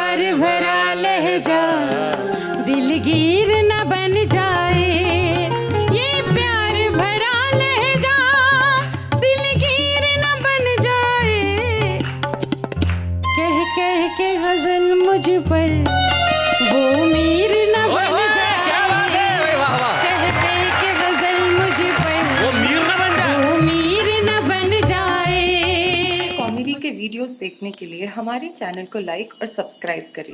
प्यार भरा लहजा दिलगीर न बन जाए, ये प्यार भरा लहजा दिलगीर न बन जाए। कह कह के गजल मुझ पर वो मीर न बन जाए, कह कह के गजल मुझ पर वो मीर न बन जाए। कॉमेडी के वीडियोस देखने के लिए हमारे चैनल को लाइक और सब्सक्राइब करें।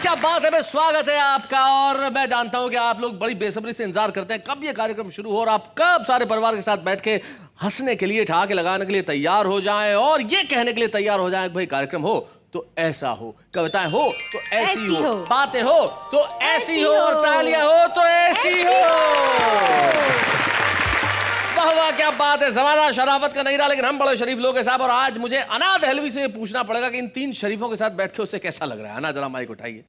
क्या बात है, मैं स्वागत है आपका। और मैं जानता हूं कि आप लोग बड़ी बेसब्री से इंतजार करते हैं कब ये कार्यक्रम शुरू हो और आप कब सारे परिवार के साथ बैठ के हंसने के लिए, ठहाके लगाने के लिए तैयार हो जाएं और ये कहने के लिए तैयार हो जाएं कि भाई कार्यक्रम हो तो ऐसा हो, कविताएं हो तो ऐसी हो, बातें हो तो ऐसी हो और तालियां हो तो ऐसी हो। वाह, क्या बात है। ज़माना शराफत का नहीं रहा, लेकिन हम बड़े शरीफ लोग हैं साहब। और आज मुझे अना दहलवी से पूछना पड़ेगा कि इन तीन शरीफों के साथ बैठ के उसे कैसा लग रहा है। अना, जरा माइक उठाइए।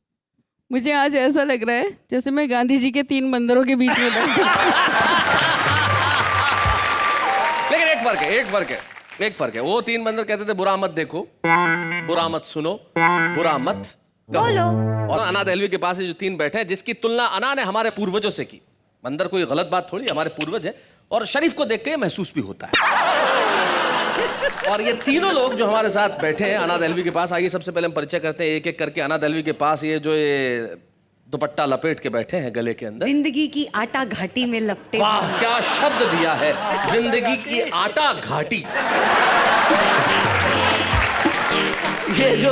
मुझे आज ऐसा लग रहा है जैसे मैं गांधी जी के 3 बंदरों के बीच में बैठी। लेकिन एक फर्क है। वो 3 बंदर कहते थे बुरा मत देखो, बुरा मत सुनो, बुरा मत बोलो। और अना दहलवी के पास ये जो 3 बैठे हैं, जिसकी तुलना अना ने हमारे पूर्वजों से की। बंदर कोई गलत बात थोड़ी, हमारे पूर्वज है और शरीफ को देख के महसूस भी होता है। और ये तीनों लोग जो हमारे साथ बैठे हैं अना दहलवी के पास, आइए सबसे पहले हम परिचय करते हैं एक एक करके। अना दहलवी के पास ये दुपट्टा लपेट के बैठे हैं गले के अंदर। जिंदगी की आटा घाटी में लपटे। वाह, क्या शब्द दिया है, जिंदगी की आटा घाटी। ये जो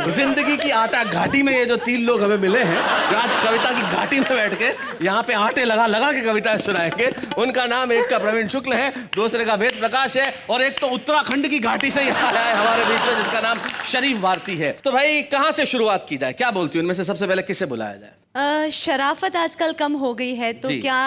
जिंदगी की आटा घाटी में ये जो 3 लोग हमें मिले हैं, जो आज कविता की घाटी में बैठ के यहाँ पे आटे लगा लगा के कविताएं सुनाएंगे, उनका नाम एक का प्रवीण शुक्ल है, दूसरे का वेद प्रकाश है और एक तो उत्तराखंड की घाटी से यहाँ आया है हमारे बीच में, जिसका नाम शरीफ भारती है। तो भाई कहाँ से शुरुआत की जाए, क्या बोलती हूँ, इनमें से सबसे पहले किसे बुलाया जाए? शराफत आजकल कम हो गई है, तो क्या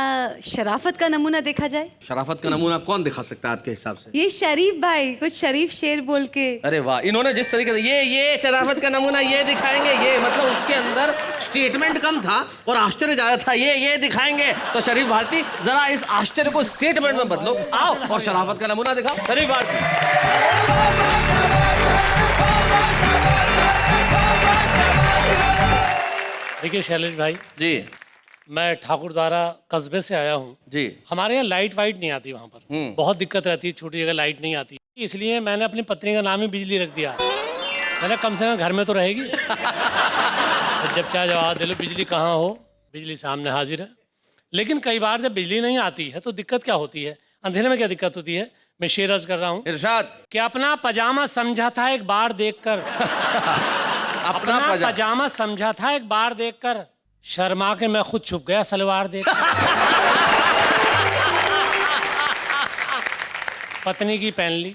शराफत का नमूना देखा जाए? शराफत का नमूना कौन दिखा सकता है आपके हिसाब से? ये शरीफ भाई कुछ शरीफ शेर बोल के। अरे वाह, इन्होंने जिस तरीके से ये शराफत का नमूना ये दिखाएंगे, ये मतलब उसके अंदर स्टेटमेंट कम था और आश्चर्य ज्यादा था। ये दिखाएंगे तो शरीफ भारती, जरा इस आश्चर्य को स्टेटमेंट में बदलो, आओ और शराफत का नमूना दिखाओ। शरीफ भारती। देखिए शैलेश भाई जी, मैं ठाकुर द्वारा कस्बे से आया हूँ जी। हमारे यहाँ लाइट वाइट नहीं आती, वहाँ पर बहुत दिक्कत रहती है, छोटी जगह लाइट नहीं आती, इसलिए मैंने अपनी पत्नी का नाम ही बिजली रख दिया। मैंने कम से कम घर में तो रहेगी। तो जब चाहे जवाब दे लो, बिजली कहाँ हो, बिजली सामने हाजिर है। लेकिन कई बार जब बिजली नहीं आती है तो दिक्कत क्या होती है, अंधेरे में क्या दिक्कत होती है, मैं शेर अर्ज कर रहा हूँ। इरशाद। कि अपना पजामा समझा था एक बार देखकर। अपना पजामा समझा था एक बार देखकर, शर्मा के मैं खुद छुप गया सलवार देख। पत्नी की पहन ली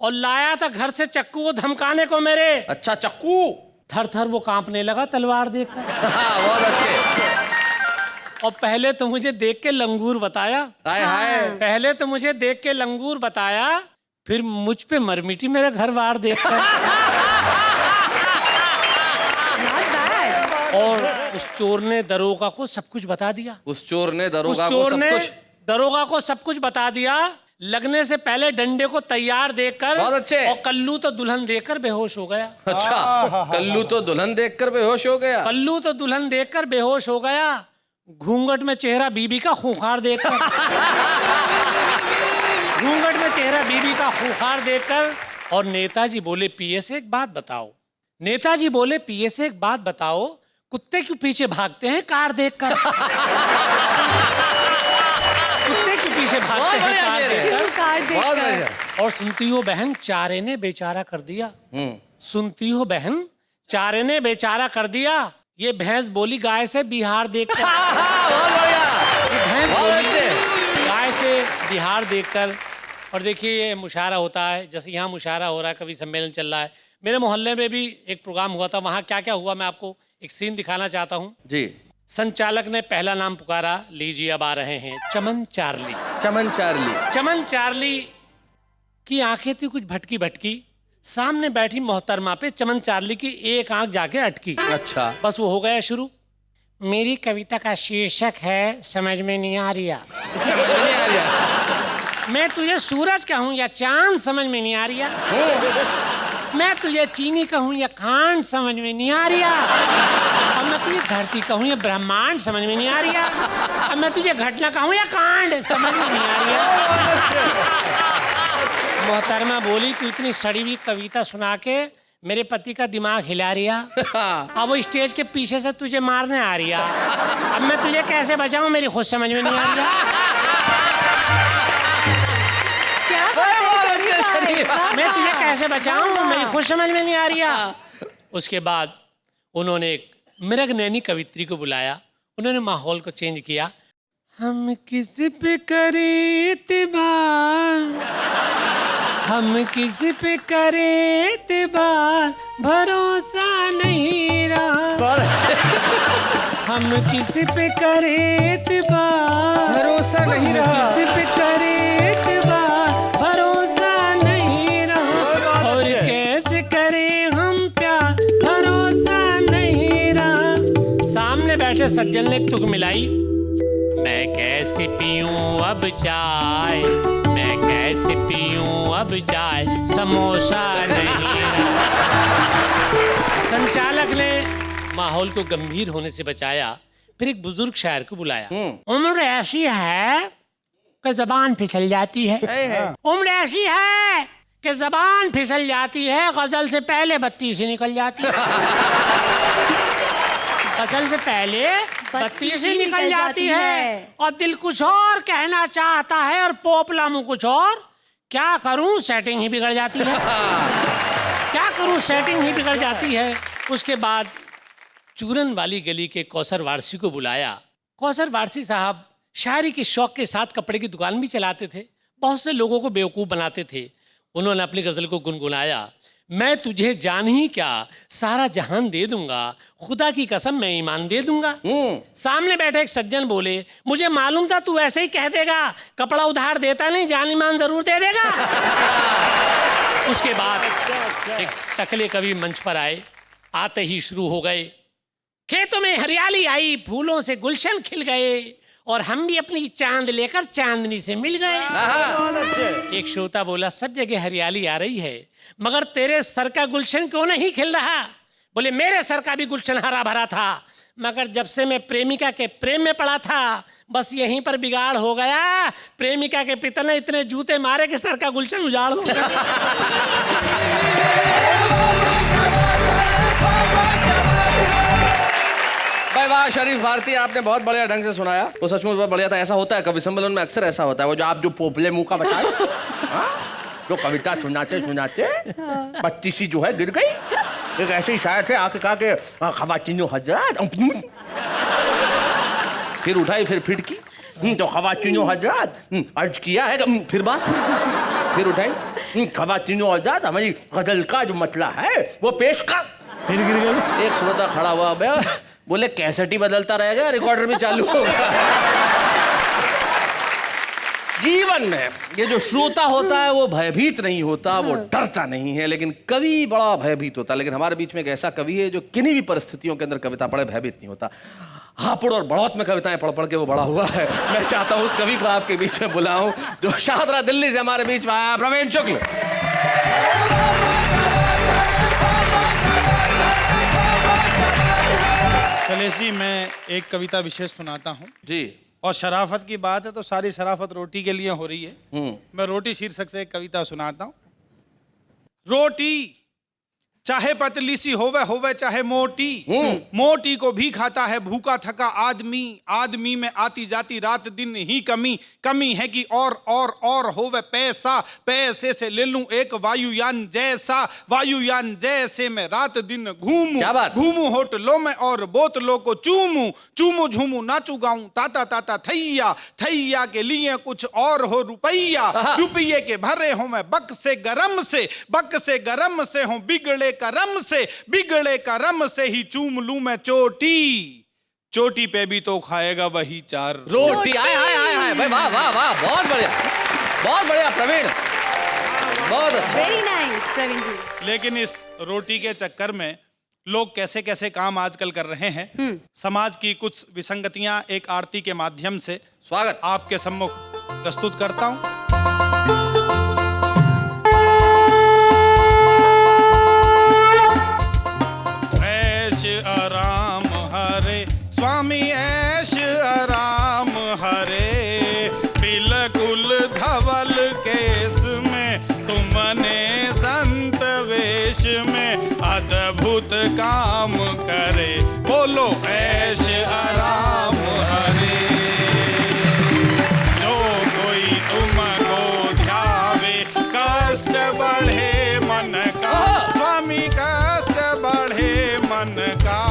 और लाया था घर से चक्कू को धमकाने को मेरे। अच्छा, चक्कू? थर थर वो कांपने लगा तलवार देखकर। बहुत अच्छे। और पहले तो मुझे देख के लंगूर बताया, हाय हाय। पहले तो मुझे देख के लंगूर बताया, फिर मुझ पे मरमिटी मेरा घर बार देखकर। और उस चोर ने दरोगा को सब कुछ बता दिया। उस चोर ने दरोगा को सब कुछ बता दिया। लगने से पहले डंडे को तैयार देखकर। बहुत अच्छे। और कल्लू तो दुल्हन देखकर बेहोश हो गया। अच्छा, कल्लू तो दुल्हन देखकर बेहोश हो गया। कल्लू तो दुल्हन देखकर बेहोश हो गया, घूंघट में चेहरा बीबी का खूंखार देखकर। घूंघट में चेहरा बीबी का खूंखार देखकर। और नेताजी बोले पीए से एक बात बताओ, नेताजी बोले पीए से एक बात बताओ, कुत्ते क्यों पीछे भागते हैं कार देखकर? कुत्ते क्यों पीछे भागते हैं कार देखकर? और सुनती हो बहन, चारे ने बेचारा कर दिया। सुनती हो बहन, चारे ने बेचारा कर दिया, ये भैंस बोली गाय से बिहार देखकर। भैंस बोली गाय से बिहार देखकर। और देखिए ये मुशायरा होता है, जैसे यहाँ मुशायरा हो रहा है, कवि सम्मेलन चल रहा है। मेरे मोहल्ले में भी एक प्रोग्राम हुआ था, वहाँ क्या क्या हुआ मैं आपको एक सीन दिखाना चाहता हूँ जी। संचालक ने पहला नाम पुकारा, लीजिए अब आ रहे हैं चमन चार्ली। चमन चार्ली। चमन चार्ली की आंखें थी कुछ भटकी भटकी, सामने बैठी मोहतरमा पे चमन चार्ली की एक आंख जाके अटकी। अच्छा, बस वो हो गया शुरू। मेरी कविता का शीर्षक है समझ में नहीं आ रहा। समझ में नहीं आ रहा। मैं तुझे सूरज कहूँ या चांद समझ में नहीं आ रही है। मैं तुझे चीनी कहूँ या खांड समझ में नहीं आ रही है। अब मैं तुझे धरती कहूँ या ब्रह्मांड समझ में नहीं आ रही है। अब मैं तुझे घटना कहूँ या कांड समझ में नहीं आ रही है। मोहतरमा बोली, तू इतनी सड़ी हुई कविता सुना के मेरे पति का दिमाग हिला रही है। अब वो स्टेज के पीछे से तुझे मारने आ रही है। अब मैं तुझे कैसे बचाऊं, मेरी खुद समझ में नहीं आ रही है। मैं तुझे कैसे बचाऊं, मेरी खुद समझ में नहीं आ रही है। उसके बाद उन्होंने एक मृग नैनी कवित्री को बुलाया। उन्होंने माहौल को चेंज किया। हम किस पे करें इत्तेबार, हम किस पे करें इत्तेबार, भरोसा नहीं रहा। हम किस पे करें इत्तेबार, भरोसा नहीं रहा। किस पे करें इत्तेबार, भरोसा नहीं रहा। और कैसे करें हम प्यार, भरोसा नहीं रहा। सामने बैठे सज्जन ने एक तुक मिलाई। मैं कैसे पीऊं अब चाय, मैं कैसे पीऊं अब चाय, समोसा नहीं रहा। संचालक ने माहौल को गंभीर होने से बचाया। फिर एक बुजुर्ग शायर को बुलाया। उम्र ऐसी है कि जबान फिसल जाती है। उम्र ऐसी है कि जबान फिसल जाती है, गजल से पहले बत्ती से निकल जाती है। गजल से पहले बत्ती से निकल जाती है और दिल कुछ और कहना चाहता है और पोपला मुंह कुछ और। क्या करूं, सेटिंग ही बिगड़ जाती है। क्या करूं, सेटिंग ही बिगड़ जाती है। उसके बाद चूरन वाली गली के कौसर वारसी को बुलाया। कौसर वारसी साहब शायरी के शौक के साथ कपड़े की दुकान भी चलाते थे। बहुत से लोगों को बेवकूफ़ बनाते थे। उन्होंने अपनी गजल को गुनगुनाया। मैं तुझे जान ही क्या सारा जहान दे दूंगा, खुदा की कसम मैं ईमान दे दूंगा। सामने बैठे एक सज्जन बोले, मुझे मालूम था तू ऐसे ही कह देगा, कपड़ा उधार देता नहीं, जान ईमान जरूर दे देगा। उसके बाद एक टकले कवि मंच पर आए। आते ही शुरू हो गए। खेतों में हरियाली आई, फूलों से गुलशन खिल गए और हम भी अपनी चांद लेकर चांदनी से मिल गए। एक श्रोता बोला, सब जगह हरियाली आ रही है मगर तेरे सर का गुलशन क्यों नहीं खिल रहा? बोले, मेरे सर का भी गुलशन हरा भरा था मगर जब से मैं प्रेमिका के प्रेम में पड़ा था बस यहीं पर बिगाड़ हो गया। प्रेमिका के पिता ने इतने जूते मारे कि सर का गुलशन उजाड़ हो गया। भाई वाह शरीफ भारती, आपने बहुत बढ़िया ढंग से सुनाया। वो सचमुच बहुत बढ़िया था। ऐसा होता है कवि सम्मेलन में, अक्सर ऐसा होता है। वो जो आप जो पोपले मुंह का बताए, जो कविता सुनाते सुनाते बत्ती सी जो है गिर गई। एक ऐसे ही शायर थे, आके कहा के खवातीनो हजरात, फिर उठाई फिर फिटकी तो खवातीनो हजरात अर्ज किया है, फिर बात फिर उठाई खवातीनो हजरात, हमारी गजल का जो मतला है वो पेश कर, फिर गिर गई। एक श्रोता खड़ा हुआ, बोले कैसेट ही बदलता रहेगा, रिकॉर्डर भी चालू होगा। जीवन में ये जो श्रोता होता है वो भयभीत नहीं होता, वो डरता नहीं है, लेकिन कवि बड़ा भयभीत होता है। लेकिन हमारे बीच में एक ऐसा कवि है जो किन्हीं भी परिस्थितियों के अंदर कविता पढ़े भयभीत नहीं होता। हापुड़ और बढ़ौत में कविताएं पढ़ पढ़ के वो बड़ा हुआ है। मैं चाहता हूँ उस कवि को आपके बीच में बुलाऊं जो शाहदरा दिल्ली से हमारे बीच में आया, प्रवीण शुक्ल। शैलेश जी, मैं एक कविता विशेष सुनाता हूँ जी। और शराफत की बात है तो सारी शराफत रोटी के लिए हो रही है। मैं रोटी शीर्षक से एक कविता सुनाता हूँ। रोटी चाहे पतली सी होवे चाहे मोटी, मोटी को भी खाता है भूखा थका आदमी। आदमी में आती जाती रात दिन ही कमी, कमी है कि और होवे पैसा, पैसे से ले लूं एक वायुयान जैसा, वायुयान जैसे मैं रात दिन घूमूं होटलों में और बोतलों को चूमूं झूमूं नाचू गाऊं ताता ताता थैया, थैया के लिए कुछ और हो रुपैया, रुपये के भरे हो मैं बक से गरम से हूँ बिगड़े करम से ही चूम लूं मैं चोटी पे भी तो खाएगा वही चार रोटी। आए भाई, वाह वाह वाह, बहुत बढ़िया प्रवीण, बहुत अच्छा। वेरी नाइस प्रवीण जी। लेकिन इस रोटी के चक्कर में लोग कैसे कैसे काम आजकल कर रहे हैं। समाज की कुछ विसंगतियां एक आरती के माध्यम से स्वागत आपके सम्मुख प्रस्तुत करता हूं। ऐश आराम हरे स्वामी ऐश आराम हरे, बिल्कुल धवल केस में तुमने संत वेश में अद्भुत काम करे, बोलो ऐश आराम हरे। जो कोई तुमको ध्यावे कष्ट बढ़े मन का, स्वामी कष्ट बढ़े मन का,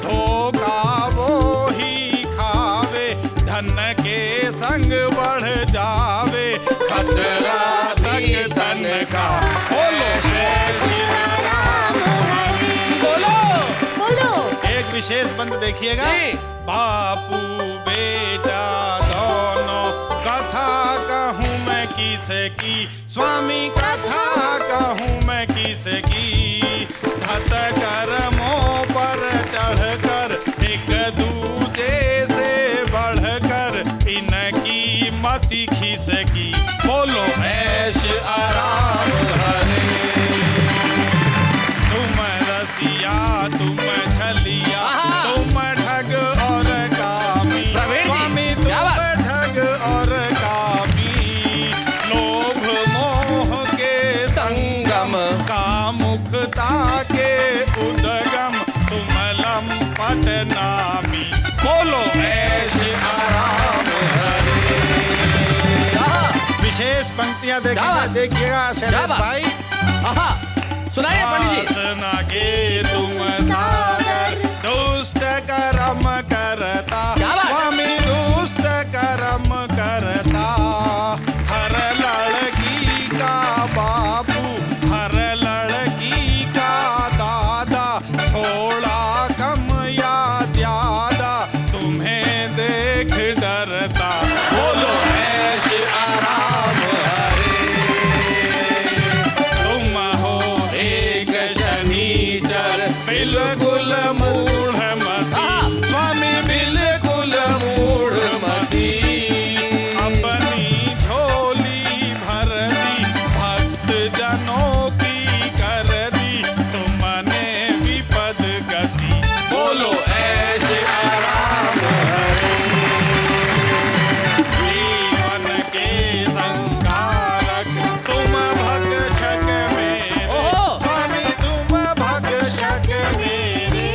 धोखा वो ही खावे धन के संग बढ़ जावे, खतरा तक धन का, बोलो जय श्री राम हरि। बोलो बोलो। एक विशेष बंद देखिएगा, जी। बापू बेटा दोनों कथा कहूँ मैं किसे की, स्वामी कथा कहूँ मैं किसे की, धत कर्मों पर चढ़कर एक दूजे से बढ़कर इनकी मति खिसकी, बोलो ऐश आराम हरे। तुम रसिया तुम छलिया तुम ठग और कामी, प्रवीण जी, स्वामी तुम क्या बात? ठग और कामी, लोभ मोह के संगम कामुकता के उद्गम, तुम लंपट नामी, बोलो ऐश आराम हरे। विशेष पंक्तियां देखिएगा शैलेश भाई। आहा, सुनाइए पंडित जी। वासना के तुम सागर दुष्ट कर्म करता, क्या बात? स्वामी दुष्ट कर्म करता, हर लड़की का बापू हर लड़की का दादा, थोड़ा कम या ज्यादा तुम्हें देख डरता, बोलो ऐश आराम हरे। तुम हो एक शनिचर बिल्कुल मूढ़मती, स्वामी बिल्कुल मूढ़मती, अपनी झोली भर दी भक्त जनों की कर दी तुमने विपद गति, बोलो ऐश आराम हरे। जीवन के संकारक तुम भक्षक मेरे, ओहो। स्वामी तुम भक्षक मेरे,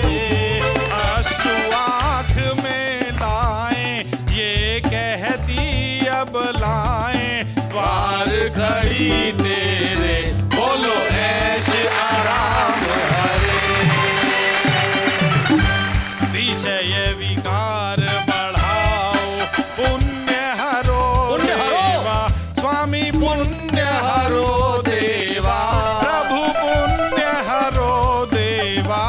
अश्रु आँख में लाए ये कहती अब लाए, द्वार खड़ी तेरे, बोलो ऐश आराम हरे। विषय विकार बढ़ाओ पुण्य हरो पुण्य हरो। देवा, स्वामी पुण्य हरो देवा, प्रभु पुण्य हरो देवा,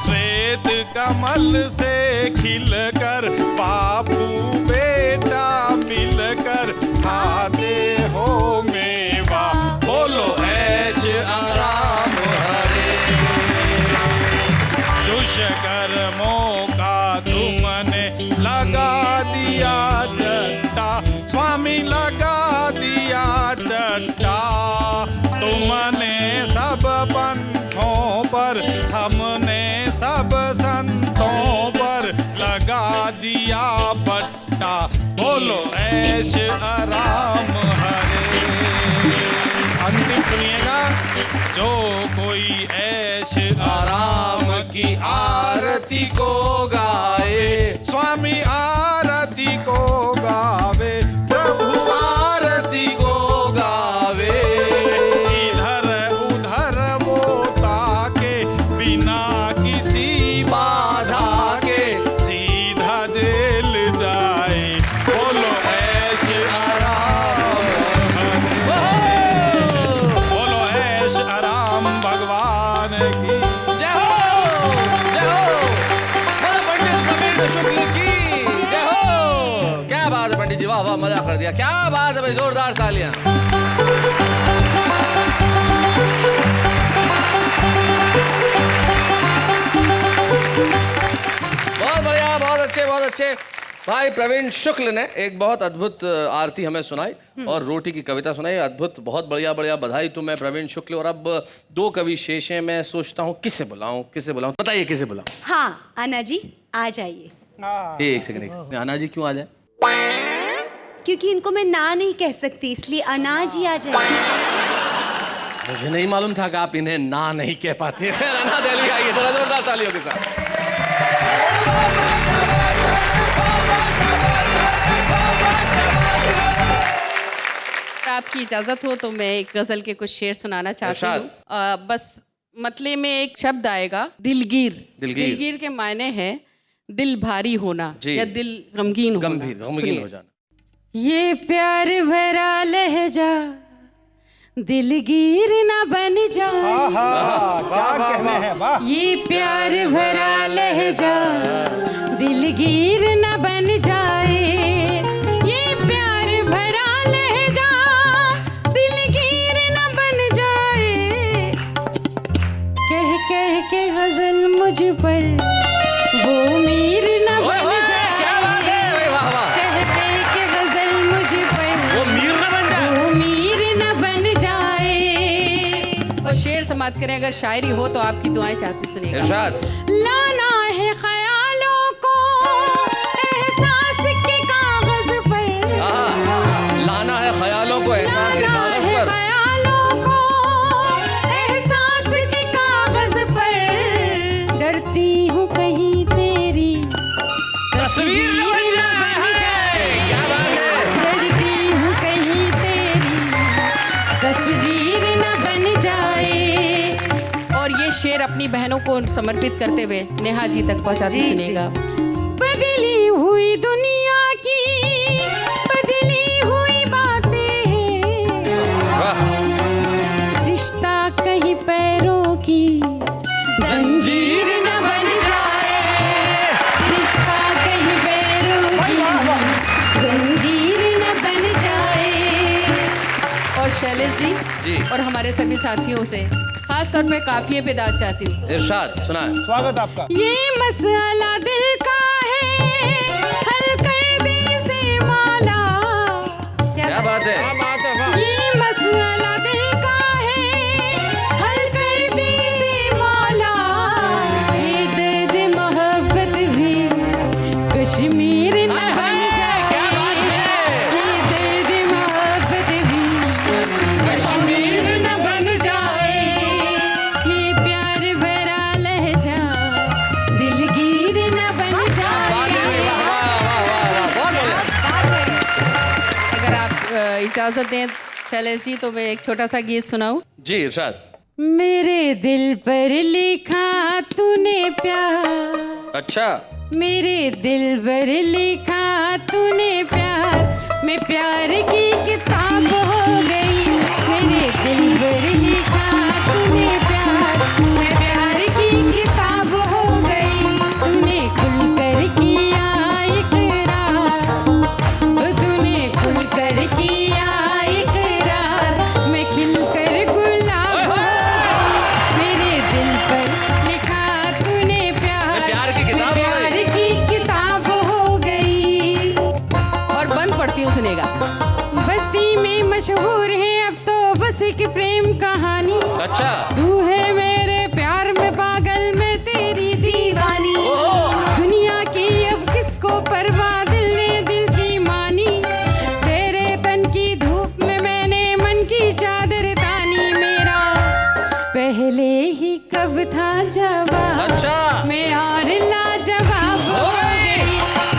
श्वेत कमल से खिलकर बापू बेटा मिलकर खाते हो मेवा, बोलो ऐश आराम हरे। दुष्कर्मों का तुमने लगा दिया चट्टा, स्वामी लगा दिया चट्टा, तुमने सब पंथों पर हमने सब संतों पर लगा दिया बट्टा, बोलो ऐश आराम हरे। अंतिम सुनिएगा, जो कोई ऐश आराम की आरती को गाए, स्वामी आरती को गावे, प्रभु आरती को गावे, इधर उधर वो ताके बिना किसी बाधा के सीधा जेल जाए, बोलो ऐश आराम हरे। बोलो ऐश आराम भगवान की जय हो, जय हो। बोलो पंडित कबीर शुक्ल की जय हो। क्या बात है पंडित जी, वाह वाह, मजा कर दिया, क्या बात है भाई, जोरदार तालियां। बहुत बढ़िया, बहुत अच्छे, बहुत अच्छे। भाई प्रवीण शुक्ल ने एक बहुत अद्भुत आरती हमें सुनाई और रोटी की कविता सुनाई। अद्भुत, बहुत बढ़िया बढ़िया, बधाई तुम्हें प्रवीण शुक्ल। और अब दो कवि शेष हैं, मैं सोचता हूँ किसे बुलाऊं, बताइए किसे बुलाऊं। हाँ अन्ना जी आ जाइए। एक सेकंड, आना जी क्यों आ जाए? क्योंकि इनको मैं ना नहीं कह सकती, इसलिए अन्ना जी आ जाइए। मुझे नहीं मालूम था कि आप इन्हें ना नहीं कह पाती। अन्ना दहलवी आइए, जरा जोरदार तालियों के साथ। आपकी इजाजत हो तो मैं एक गजल के कुछ शेर सुनाना चाहती हूँ। बस मतले में एक शब्द आएगा, दिलगीर। दिलगीर के मायने है दिल भारी होना या दिल गमगीन हो जाना। ये प्यार भरा लहजा दिलगीर न बन जाए। क्या कहने हैं, वाह। ये प्यार भरा लहजा दिलगीर न बन जाए। ये प्यार भरा लहजा दिलगीर न बन जाए। कह कह के गजल मुझ पर वो मीर न बन जाए। कह कह के गजल मुझ पर वो मीर न बन जाए। और शेर समाप्त करें, अगर शायरी हो तो आपकी दुआएं चाहती सुनिएगा। लाना है ख्यालों को एहसास के कागज पर। लाना है ख्यालों को एहसास के कागज पर। ख्यालों को एहसास के कागज पर। डरती हूँ कहीं तेरी तस्वीर न बन जाए। डरती हूँ कहीं तेरी तस्वीर न बन जाए। और ये शेर अपनी बहनों को समर्पित करते हुए नेहा जी तक पहुंचाती सुनेगा। बदली हुई दुनिया की बदली हुई बातें हैं। रिश्ता कहीं पैरों की जंजीर न बन जाए। रिश्ता कहीं पैरों की जंजीर न बन जाए। और शैलेश जी और हमारे सभी साथियों से खास तौर पे काफिये पे दाद चाहती हूँ। इरशाद सुनाए। स्वागत आपका। ये मसला दिल का है, हल कर दे से माला। क्या बात है? ये मसला दिल का है, हल कर दे से माला। ये दर्द मोहब्बत भी कश्मीर न बन जाए। ये दर्द मोहब्बत भी कश्मीर न बन जाए। ये प्यार भरा लहजा दिलगीर न बन जाए। अगर आप इजाजत दें शैलेश जी तो मैं एक छोटा सा गीत सुनाऊं। जी इरशाद। मेरे दिल पर लिखा तूने प्यार। अच्छा। मेरे दिल पर लिखा तूने प्यार। मैं प्यार की किताब हो गई। मेरे दिल पर लिखा तूने प्यार। मैं प्यार की किताब हो गई। तूने खुलकर किया इकरार। तूने खुलकर किया इकरार। मैं खिलकर गुलाब हो गई। मेरे दिल पर लिखा तूने प्यार। प्यार की किताब हो गई। प्यार की किताब हो गई। और बंद पड़ती हूँ सुनेगा। बस्ती में मशहूर है अब तो बस एक प्रेम कहानी। अच्छा। तू है मेरे प्यार में पागल, मैं तेरी दीवानी। दुनिया की अब किसको परवाह, दिल ने दिल की मानी। तेरे तन की धूप में मैंने मन की चादर तानी। मेरा पहले ही कब था जवाब। अच्छा। मैं और लाजवाब हो गई।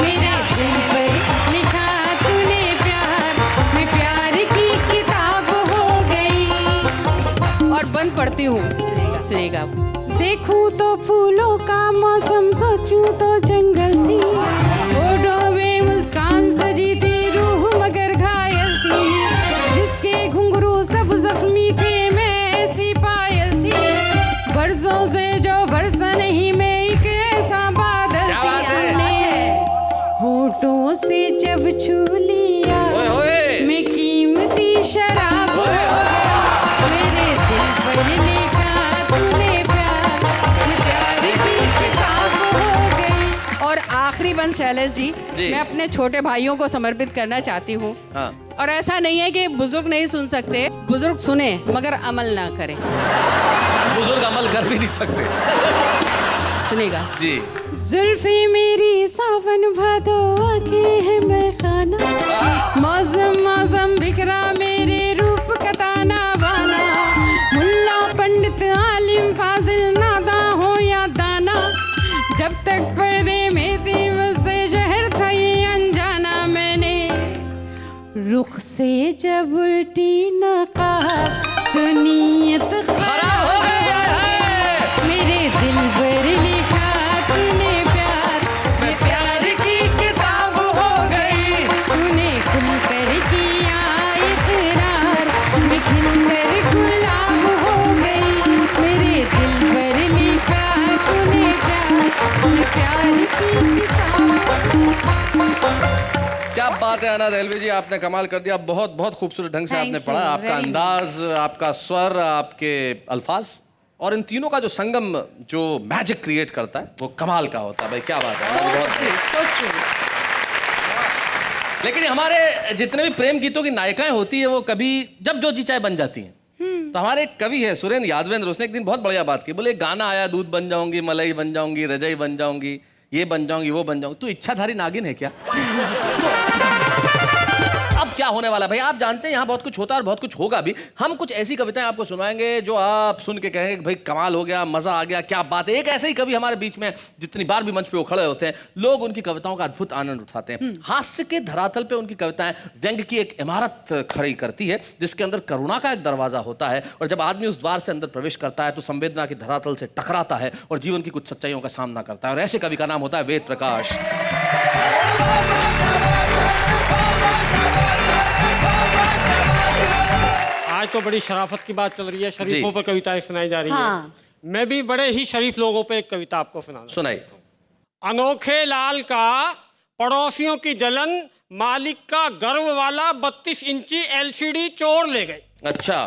मेरे दिल पर लिखा तूने प्यार। मैं प्यार की किताब हो गई। और बंद पड़ती हूँ सुनेगा। देखूं तो फूलों का मौसम, सोचूं तो जंगल थी। होठों में मुस्कान सजी थी, रूह मगर घायल थी। जिसके घुंघरू सब जख्मी थे, मैं ऐसी पायल थी। बरसों से जो बरसा नहीं, मैं एक ऐसा बादल थी। होठों से जब छू लिया, मैं कीमती शराब हो गई। मेरे दिल पर लिखा तूने प्यार। मैं प्यार की किताब हो गई। और आखिरी बंद शैलेश जी, जी। मैं अपने छोटे भाइयों को समर्पित करना चाहती हूँ। हाँ। और ऐसा नहीं है कि बुजुर्ग नहीं सुन सकते, बुजुर्ग सुने मगर अमल ना करें। बुजुर्ग अमल कर भी नहीं सकते। सुनेगा जी। जुल्फी मेरी सावन भादो आंखें हैं मैं खाना, मौसम मौसम बिखरा मेरे रूप का ताना बाना, मुल्ला पंडित आलिम फाजिल नादा हो या दाना, जब तक पर्दे में थी मुझसे शहर था ये अनजाना, मैंने रुख से जब उल्टी नकाब तो नीयत खराब हो गई, मेरे दिल पर लिखा तूने प्यार, मैं प्यार की किताब हो गई, तूने खुल कर किया इकरार, मैं खिल कर गुलाब हो गई, मेरे दिल पर लिखा तूने प्यार, मैं प्यार की किताब। क्या बात है अनाथ एलवी जी, आपने कमाल कर दिया। बहुत बहुत खूबसूरत ढंग से Thank आपने you, पढ़ा। आपका very अंदाज, आपका स्वर, आपके अल्फाज और इन तीनों का जो संगम जो मैजिक क्रिएट करता है वो कमाल का होता है। भाई क्या बात है। बहुत लेकिन हमारे जितने भी प्रेम गीतों की नायिकाएं होती है वो कभी जब जो जी चाहे बन जाती हैं। तो हमारे एक कवि है सुरेंद्र यादवेंद्र, उसने एक दिन बहुत बढ़िया बात की। बोले गाना आया, दूध बन जाऊंगी, मलाई बन जाऊंगी, रजाई बन जाऊंगी, ये बन जाऊंगी, वो बन जाऊंगी। तू इच्छाधारी नागिन है क्या? अब क्या होने वाला भाई, आप जानते हैं यहाँ बहुत कुछ होता है और बहुत कुछ होगा भी। हम कुछ ऐसी कविताएं आपको सुनाएंगे जो आप सुन के कहेंगे कि भाई कमाल हो गया, मजा आ गया, क्या बात है। एक ऐसे ही कवि हमारे बीच में जितनी बार भी मंच पे वो खड़े होते हैं, लोग उनकी कविताओं का अद्भुत आनंद उठाते हैं। हास्य के धरातल पे उनकी कविताएं व्यंग की एक इमारत खड़ी करती है जिसके अंदर करुणा का एक दरवाजा होता है, और जब आदमी उस द्वार से अंदर प्रवेश करता है तो संवेदना की धरातल से टकराता है और जीवन की कुछ सच्चाइयों का सामना करता है। और ऐसे कवि का नाम होता है वेद प्रकाश। आज तो बड़ी शराफत की बात चल रही है, शरीफों जी। पर कविताएं सुनाई जा रही हाँ। हैं। मैं भी बड़े ही शरीफ लोगों पे एक कविता आपको सुनाना। सुनाई। अनोखे लाल का पड़ोसियों की जलन, मालिक का गर्व वाला 32 इंची LCD चोर ले गए। अच्छा।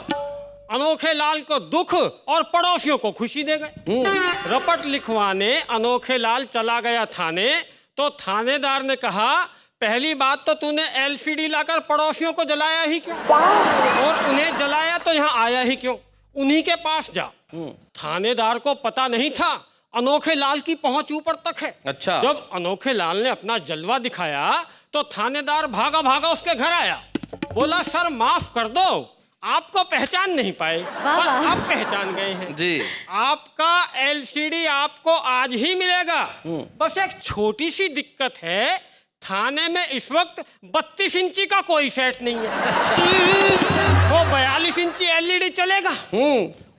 अनोखे लाल को दुख और पड़ोसियों को खुशी दे गए। रपट लिखवाने अनोखे लाल चला गया थाने, तो थानेदार ने कहा पहली बात तो तूने LCD लाकर पड़ोसियों को जलाया ही क्यों, और उन्हें जलाया तो यहाँ आया ही क्यों, उन्हीं के पास जा। थानेदार को पता नहीं था अनोखे लाल की पहुंच ऊपर तक है। अच्छा। जब अनोखे लाल ने अपना जलवा दिखाया तो थानेदार भागा भागा उसके घर आया। बोला सर माफ कर दो, आपको पहचान नहीं पाए पर अब पहचान गए हैं जी। आपका LCD आपको आज ही मिलेगा, बस एक छोटी सी दिक्कत है, थाने में इस वक्त 32 इंची का कोई सेट नहीं है, तो 42 इंची LED चलेगा।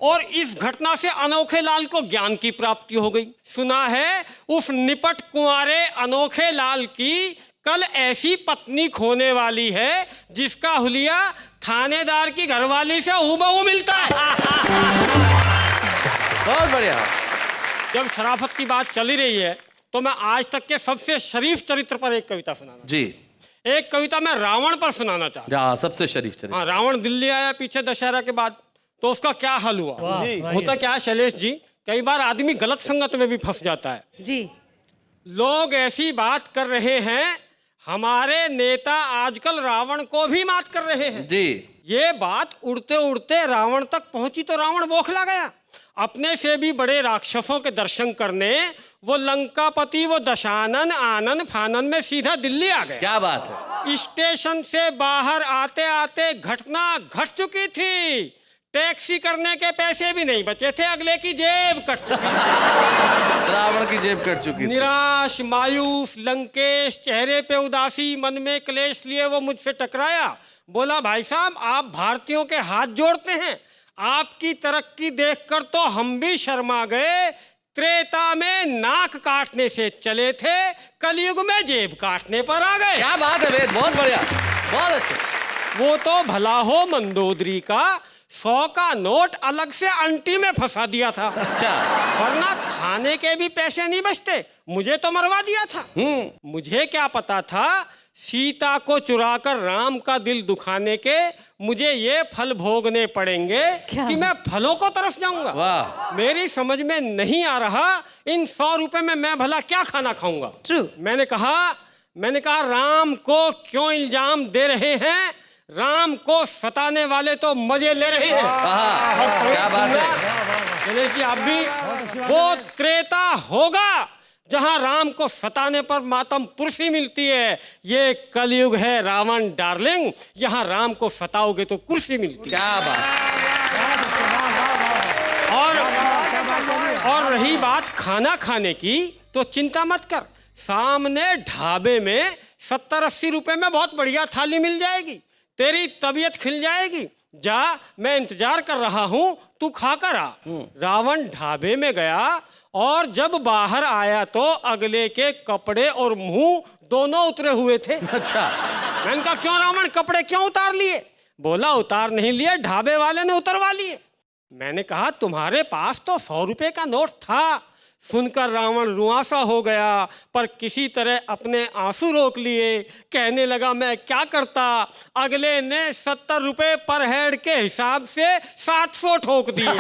और इस घटना से अनोखे लाल को ज्ञान की प्राप्ति हो गई। सुना है उस निपट कुंवारे अनोखे लाल की कल ऐसी पत्नी खोने वाली है जिसका हुलिया थानेदार की घरवाली से हूबहू मिलता है। बहुत बढ़िया। जब शराफत की बात चली रही है तो मैं आज तक के सबसे शरीफ चरित्र पर एक कविता सुनाना। जी। एक कविता मैं रावण पर सुनाना चाहता हूं। हाँ, सबसे शरीफ चरित्र। हाँ, रावण दिल्ली आया पीछे दशहरा के बाद, तो उसका क्या हाल हुआ। होता क्या है शैलेश जी, कई बार आदमी गलत संगत में भी फंस जाता है। जी। लोग ऐसी बात कर रहे हैं, हमारे नेता आजकल रावण को भी मात कर रहे हैं। जी। ये बात उड़ते उड़ते रावण तक पहुंची तो रावण बौखला गया। अपने से भी बड़े राक्षसों के दर्शन करने वो लंकापति, वो दशानन, आनन फानन में सीधा दिल्ली आ गए। क्या बात है। स्टेशन से बाहर आते आते घटना घट चुकी थी, टैक्सी करने के पैसे भी नहीं बचे थे, अगले की जेब कट चुकी थी। रावण की जेब कट चुकी थी। निराश, मायूस, लंकेश, चेहरे पे उदासी, मन में क्लेश लिए वो मुझसे टकराया। बोला भाई साहब आप भारतीयों के हाथ जोड़ते हैं, आपकी तरक्की देखकर तो हम भी शर्मा गए। त्रेता में नाक काटने से चले थे, कलयुग में जेब काटने पर आ गए। क्या बात है वेद, बहुत बढ़िया, बहुत अच्छे। वो तो भला हो मंदोदरी का 100 का नोट अलग से अंटी में फंसा दिया था। अच्छा। वरना खाने के भी पैसे नहीं बचते, मुझे तो मरवा दिया था। मुझे क्या पता था सीता को चुराकर राम का दिल दुखाने के मुझे ये फल भोगने पड़ेंगे कि मैं फलों को तरफ जाऊंगा। वाह। मेरी समझ में नहीं आ रहा इन 100 रुपए में मैं भला क्या खाना खाऊंगा। True. मैंने कहा राम को क्यों इल्जाम दे रहे हैं? राम को सताने वाले तो मजे ले रहे हैं। क्या बात है। गणेश जी, आप भी वो त्रेता होगा जहां राम को सताने पर मातम पुरुषी मिलती है। ये कलयुग है रावण डार्लिंग, यहाँ राम को सताओगे तो कुर्सी मिलती है। क्या बात। और रही बात खाना खाने की, तो चिंता मत कर, सामने ढाबे में 70-80 रुपए में बहुत बढ़िया थाली मिल जाएगी, तेरी तबीयत खिल जाएगी। जा, मैं इंतजार कर रहा हूं, तू खाकर आ। रावण ढाबे में गया और जब बाहर आया तो अगले के कपड़े और मुंह दोनों उतरे हुए थे। अच्छा। मैंने कहा क्यों रावण, कपड़े क्यों उतार लिए? बोला उतार नहीं लिए, ढाबे वाले ने उतरवा लिए। मैंने कहा तुम्हारे पास तो 100 रुपए का नोट था। सुनकर रावण रुआंसा हो गया, पर किसी तरह अपने आंसू रोक लिए। कहने लगा मैं क्या करता, अगले ने 70 रुपए पर हेड के हिसाब से 700 ठोक दिए।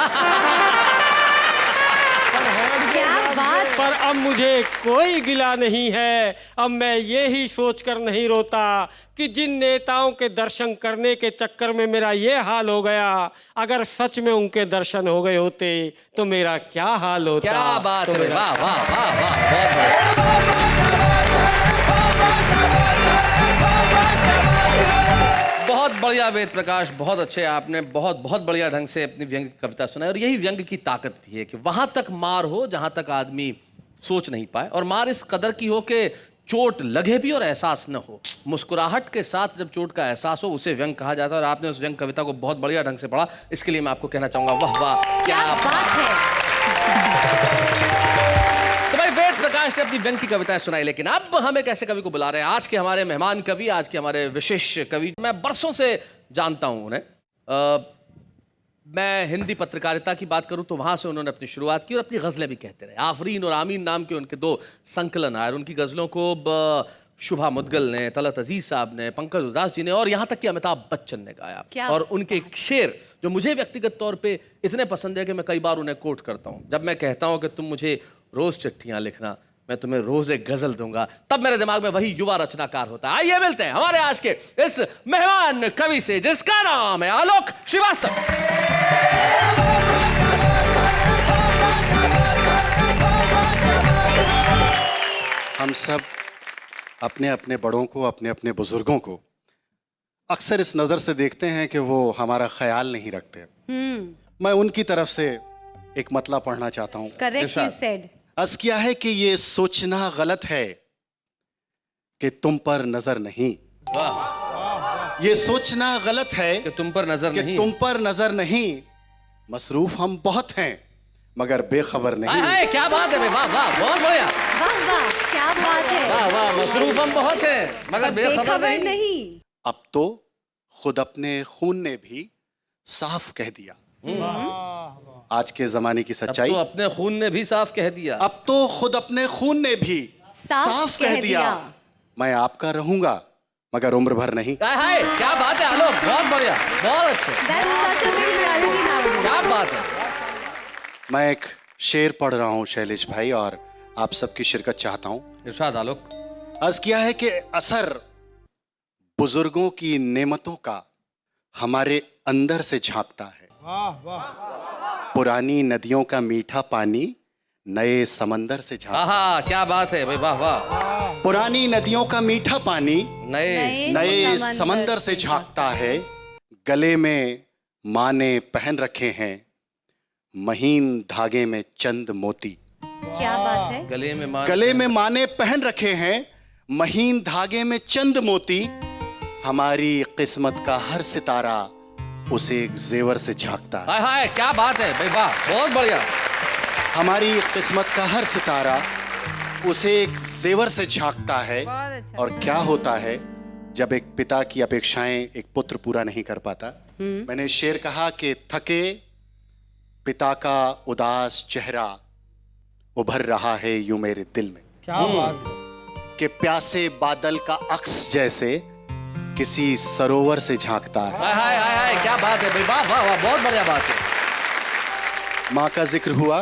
क्या बात। पर अब मुझे कोई गिला नहीं है। अब मैं ये ही सोचकर नहीं रोता कि जिन नेताओं के दर्शन करने के चक्कर में मेरा ये हाल हो गया, अगर सच में उनके दर्शन हो गए होते तो मेरा क्या हाल होता। क्या बात तो है। मेरा- वाह वाह वाह वाह, बहुत बढ़िया वेद प्रकाश, बहुत अच्छे। आपने बहुत बहुत बढ़िया ढंग से अपनी व्यंग की कविता सुनाई। और यही व्यंग की ताकत भी है कि वहां तक मार हो जहां तक आदमी सोच नहीं पाए, और मार इस कदर की हो कि चोट लगे भी और एहसास न हो। मुस्कुराहट के साथ जब चोट का एहसास हो उसे व्यंग कहा जाता है। और आपने उस व्यंग कविता को बहुत बढ़िया ढंग से पढ़ा, इसके लिए मैं आपको कहना चाहूंगा वाह वाह, क्या बात है। तो भाई वेद प्रकाश ने अपनी व्यंग की कविताएं सुनाई, लेकिन अब हम एक ऐसे कवि को बुला रहे हैं। आज के हमारे मेहमान कवि, आज के हमारे विशेष कवि, मैं बरसों से जानता हूं उन्हें। मैं हिंदी पत्रकारिता की बात करूं तो वहां से उन्होंने अपनी शुरुआत की और अपनी गजलें भी कहते रहे। आफरीन और आमीन नाम के उनके 2 संकलन आए और उनकी गजलों को शुभा मुदगल ने, तलत अजीज साहब ने, पंकज उदास जी ने और यहाँ तक कि अमिताभ बच्चन ने गाया। और उनके एक शेर जो मुझे व्यक्तिगत तौर पे इतने पसंद है कि मैं कई बार उन्हें कोट करता हूँ। जब मैं कहता हूँ कि तुम मुझे रोज चिट्ठियां लिखना, मैं तुम्हें रोज एक गजल दूंगा, तब मेरे दिमाग में वही युवा रचनाकार होता है। आइए मिलते हैं हमारे आज के इस मेहमान कवि से, जिसका नाम है आलोक श्रीवास्तव। हम सब अपने अपने बड़ों को, अपने अपने बुजुर्गों को अक्सर इस नज़र से देखते हैं कि वो हमारा ख्याल नहीं रखते। मैं उनकी तरफ से एक मतलब पढ़ना चाहता हूँ। Correct you said. अर्ज किया है कि ये सोचना गलत है कि तुम पर नजर नहीं। वाह। ये सोचना गलत है कि तुम पर नजर कि नहीं। तुम पर नजर नहीं। मसरूफ हम बहुत हैं मगर बेखबर नहीं। हाय, क्या बात है। वाह वाह, बहुत बढ़िया। वाह वाह, क्या बात है। वाह वाह, मसरूफ हम बहुत हैं मगर बेखबर नहीं। अब तो खुद अपने खून ने भी साफ कह दिया। आज के जमाने की अब सच्चाई। तो अपने खून ने भी साफ कह दिया। अब तो खुद अपने खून ने भी साफ कह दिया, मैं आपका रहूंगा मगर उम्र भर नहीं। हाय, क्या बात है आलोक, बहुत बढ़िया, बहुत अच्छे। That's such a big reality now. क्या बात है। मैं एक शेर पढ़ रहा हूँ शैलेश भाई, और आप सबकी शिरकत चाहता हूँ। इरशाद आलोक। अर्ज किया है कि असर बुजुर्गों की नेमतों का हमारे अंदर से झांकता है। पुरानी नदियों का मीठा पानी नए समंदर से झांकता है। आहा, क्या बात है भाई, वाह वाह। पुरानी नदियों का मीठा पानी नए नए समंदर से झांकता है। गले में माँ ने पहन रखे हैं महीन धागे में चंद मोती। क्या बात है। गले में माँ ने पहन रखे हैं महीन धागे में चंद मोती। हमारी किस्मत का हर सितारा उसे एक जेवर से झांकता है। हाय हाय, क्या बात है भाई, वाह, बहुत बढ़िया। हमारी किस्मत का हर सितारा उसे एक जेवर से झांकता है। और क्या होता है जब एक पिता की अपेक्षाएं एक पुत्र पूरा नहीं कर पाता। मैंने शेर कहा कि थके पिता का उदास चेहरा उभर रहा है यूं मेरे दिल में। क्या बात है। कि प्यासे बादल का अक्स जैसे किसी सरोवर से झांकता है। हाय हाय हाय हाय, क्या बात है भाई, वाह वाह वाह, बहुत बढ़िया बात है। माँ का जिक्र हुआ,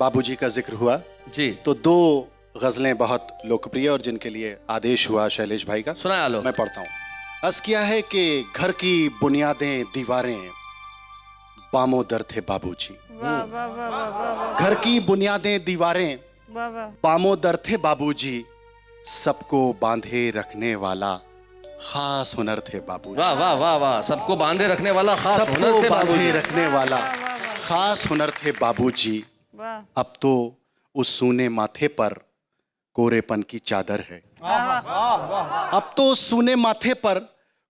बाबूजी का जिक्र हुआ, जी तो दो गजलें बहुत लोकप्रिय और जिनके लिए आदेश हुआ शैलेश भाई का, सुनाया लो। मैं पढ़ता हूँ। अर्ज किया है कि घर की बुनियादें दीवारें बामो दर थे बाबूजी। घर की बुनियादें दीवारें बामो दर थे बाबूजी, सबको बांधे रखने वाला खास हुनर थे बाबूजी। वाह वाह वाह वाह, सबको बांधे रखने वाला खास हुनर सबको थे बांधे बाबूजी। रखने वाला खास हुनर थे बाबूजी। अब तो उस सूने माथे पर कोरेपन की चादर है। अब तो उस सूने माथे पर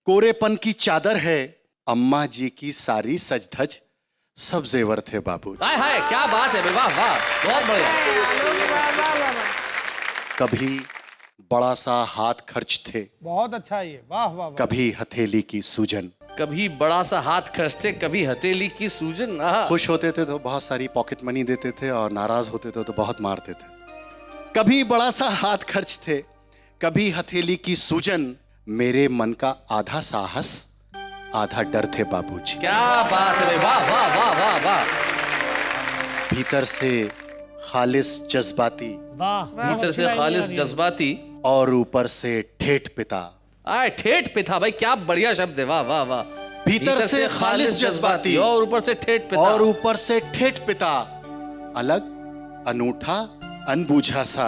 कोरेपन की चादर है। अम्मा जी की सारी सजधज सब जेवर थे बाबूजी। हाय हाय, क्या बात है, वाह वाह, बहुत बढ़िया। कभी बड़ा सा हाथ खर्च थे, बहुत अच्छा ये, वाह वाह वाह। कभी हथेली की सूजन। कभी बड़ा सा हाथ खर्चते, कभी हथेली की सूजन। आहा। खुश होते थे तो बहुत सारी पॉकेट मनी देते थे और नाराज होते थे तो बहुत मारते थे। कभी बड़ा सा हाथ खर्च थे, कभी हथेली की सूजन। मेरे मन का आधा साहस आधा डर थे बाबूजी। क्या बात है, वाह वाह वाह वाह वाह। भीतर से खालिस जज्बाती वाह, भीतर से खालिस जज्बाती और ऊपर से ठेठ पिता। आए ठेठ पिता, भाई क्या बढ़िया शब्द है, वाह वाह वाह। भीतर से खालिस जज्बाती और ऊपर से ठेठ पिता। और ऊपर से ठेठ पिता। अलग अनूठा अनबूझा सा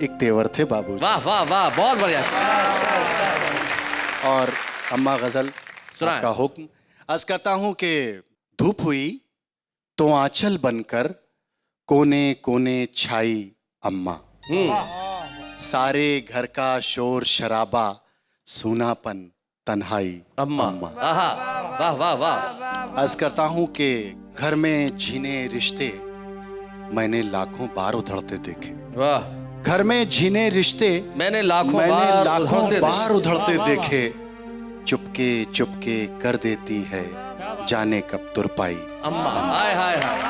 एक तेवर थे बाबूजी। वाह वाह वाह, बहुत बढ़िया। और अम्मा गजल सुनाएं। आपका हुक्म। अर्ज करता हूं कि धूप हुई तो आंचल बनकर कोने कोने छाई अम्मा। सारे घर का शोर शराबा सूनापन तन्हाई अम्मा। आहा, वाह वाह वाह। अर्ज करता हूं कि घर में झीने रिश्ते मैंने लाखों बार उधड़ते देखे। वाह, घर में झीने रिश्ते मैंने लाखों बार उधड़ते देखे। चुपके चुपके कर देती है जाने कब तुरपाई अम्मा। हाय हाय हाय,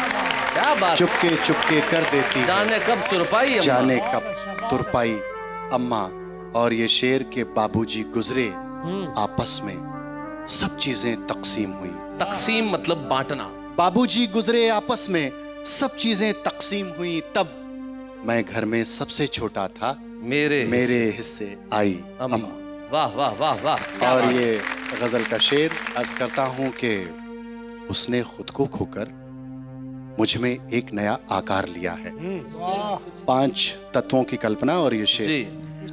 क्या बात। चुपके चुपके कर देती है जाने कब तुरपाई अम्मा। जाने कब तुरपाई अम्मा। और ये शेर के बाबूजी गुजरे आपस में सब चीजें तकसीम हुई। तकसीम मतलब बांटना। बाबूजी गुजरे आपस में सब चीजें तकसीम हुई। तब मैं घर में सबसे छोटा था, मेरे हिस्से आई अम्मा। अम्मा। वाह वाह वाह वाह, क्या और बात। ये गजल का शेर अर्ज करता हूं कि उसने खुद को खोकर मुझ में एक नया आकार लिया है। 5 तत्वों की कल्पना और ये शेर जी।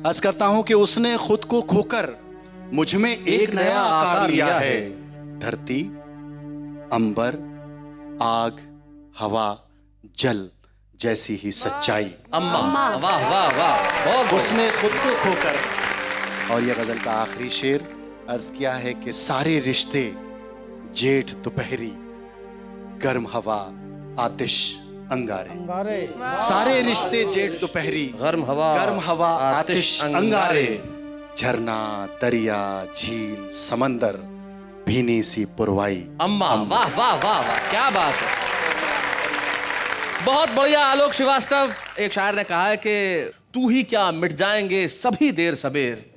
अर्ज करता हूं कि उसने खुद को खोकर मुझ में एक नया आकार लिया है। धरती, अंबर, आग, हवा, जल जैसी ही सच्चाई अम्मा। वाह वाह वाह, बहुत उसने खुद को खोकर। और यह गजल का आखिरी शेर अर्ज किया है कि सारे रिश्ते जेठ दोपहरी गर्म हवा आतिश अंगारे। सारे रिश्ते जेठ दोपहरी गर्म हवा आतिश अंगारे। झरना, दरिया, झील, समंदर, भीनी सी पुरवाई अम्मा। वाह वाह वाह वाह, क्या बात है, बहुत बढ़िया। आलोक श्रीवास्तव, एक शायर ने कहा है कि तू ही क्या मिट जाएंगे सभी देर सबेर,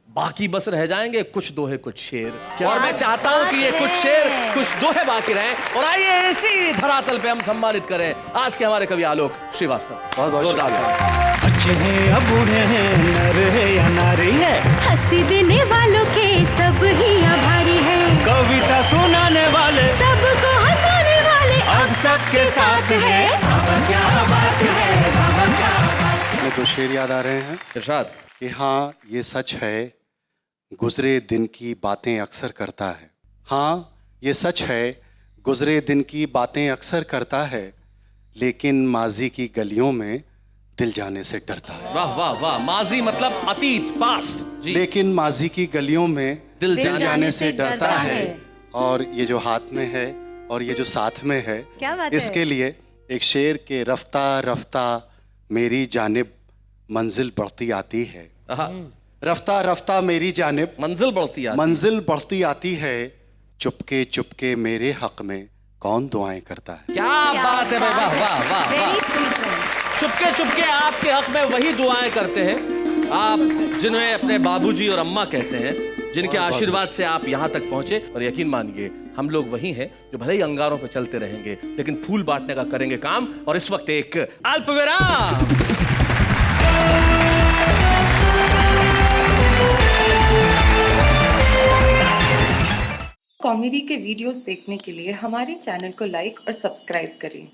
बाकी बस रह जाएंगे कुछ दोहे कुछ शेर। और मैं चाहता हूं कि ये कुछ शेर कुछ दोहे बाकी रहें। और आइए इसी धरातल पे हम सम्मानित करें आज के हमारे कवि आलोक श्रीवास्तव। बहुत बहुत जोरदार शुक्रिया। तालियां। अच्छे हैं या बूढ़े हैं, नर है या नारी है, हंसी देने वालों के सब ही आभारी है। कविता सुनाने वाले सबको हंसाने वाले अब सबके साथ है। क्या बात है, क्या बात। हमें 2 शेर याद आ रहे हैं इरशाद। कि हाँ ये सच है गुजरे दिन की बातें अक्सर करता है। हाँ ये सच है गुजरे दिन की बातें अक्सर करता है, लेकिन माजी की गलियों में दिल जाने से डरता है। वाह वाह वाह, माजी मतलब अतीत, पास्ट जी। लेकिन माजी की गलियों में दिल जाने से डरता है। और ये जो हाथ में है और ये जो साथ में है, क्या बात है? इसके लिए एक शेर के रफ्ता रफ्ता मेरी जानिब मंजिल बढ़ती आती है। रफ्ता रफ्ता मेरी जानिब मंजिल बढ़ती है। मंजिल बढ़ती आती है। चुपके चुपके मेरे हक में कौन दुआएं करता है। क्या बात है भाई, वाह वाह वाह वाह। चुपके चुपके आपके हक में वही दुआएं करते हैं आप जिन्हें अपने बाबूजी और अम्मा कहते हैं, जिनके आशीर्वाद से आप यहाँ तक पहुंचे, और यकीन मानिए हम लोग वही हैं जो भले ही अंगारों पे चलते रहेंगे लेकिन फूल बांटने का करेंगे काम। और इस वक्त एक अल्पविराम। कॉमेडी के वीडियोस देखने के लिए हमारे चैनल को लाइक और सब्सक्राइब करें।